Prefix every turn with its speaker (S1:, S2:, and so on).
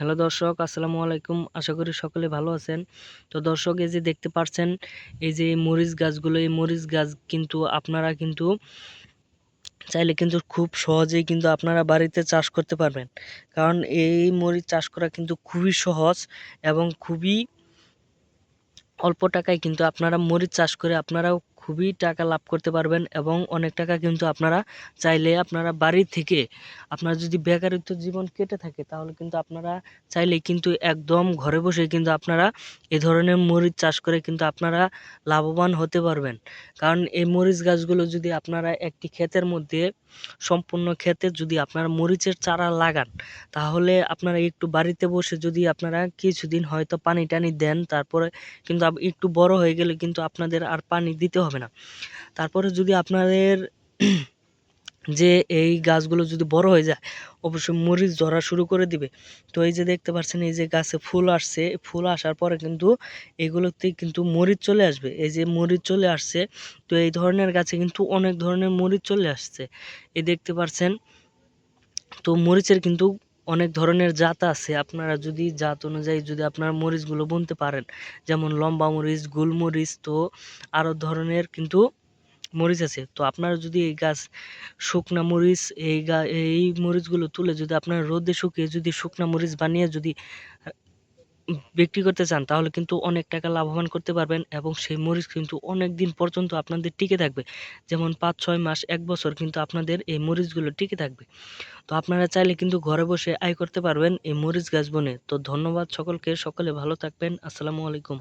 S1: Hello দর্শক, আসসালামু আলাইকুম। আশা করি সকলে ভালো আছেন। তো দর্শক, এই যে দেখতে পাচ্ছেন, এই যে মরিচ গাছগুলো, এই মরিচ গাছ কিন্তু আপনারা কিন্তু চাইলে কিন্তু খুব সহজেই কিন্তু আপনারা বাড়িতে চাষ করতে পারবেন। কারণ এই মরিচ চাষ করা কিন্তু খুবই সহজ এবং খুবই অল্প টাকায় কিন্তু আপনারা মরিচ চাষ করে আপনারাও খুবই টাকা লাভ করতে পারবেন এবং অনেক টাকা কিন্তু আপনারা চাইলে আপনারা বাড়ি থেকে, আপনার যদি বেকারত্ব জীবন কেটে থাকে তাহলে কিন্তু আপনারা চাইলে কিন্তু একদম ঘরে বসে কিন্তু আপনারা এ ধরনের মরিচ চাষ করে কিন্তু আপনারা লাভবান হতে পারবেন। কারণ এই মরিচ গাছগুলো যদি আপনারা একটি ক্ষেতের মধ্যে, সম্পূর্ণ ক্ষেতে যদি আপনারা মরিচের চারা লাগান, তাহলে আপনারা একটু বাড়িতে বসে যদি আপনারা কিছুদিন হয়তো পানি টানি দেন, তারপরে কিন্তু একটু বড় হয়ে গেলে কিন্তু আপনাদের আর পানি দিতে হবে না। তারপরে যদি আপনাদের যে এই গাছগুলো যদি বড় হয়ে যায়, অবশ্যই মরিচ ধরা শুরু করে দিবে। তো এই যে দেখতে পাচ্ছেন, এই যে গাছে ফুল আসছে, ফুল আসার পরে কিন্তু এগুলোতে কিন্তু মরিচ চলে আসবে। এই যে মরিচ চলে আসছে, তো এই ধরনের গাছে কিন্তু অনেক ধরনের মরিচ চলে আসছে, এই দেখতে পাচ্ছেন। তো মরিচের কিন্তু অনেক ধরনের জাত আছে। আপনারা যদি জাত অনুযায়ী যদি আপনারা মরিচগুলো বুনতে পারেন, যেমন লম্বা মরিচ, গোলমরিচ, তো আরও ধরনের কিন্তু মরিচ আছে। তো আপনারা যদি এই গাছ শুকনা মরিচ, এই মরিচগুলো তুলে যদি আপনারা রোদে শুকিয়ে যদি শুকনা মরিচ বানিয়ে যদি বিক্রি করতে চান, তাহলে কিন্তু অনেক টাকা লাভবান করতে পারবেন এবং সেই মরিচ কিন্তু অনেক দিন পর্যন্ত আপনাদের টিকে থাকবে। যেমন 5-6 মাস, 1 বছর কিন্তু আপনাদের এই মরিচগুলো টিকে থাকবে। তো আপনারা চাইলে কিন্তু ঘরে বসে আয় করতে পারবেন এই মরিচ গাছ বনে। তো ধন্যবাদ সকলকে, সকলে ভালো থাকবেন। আসসালামু আলাইকুম।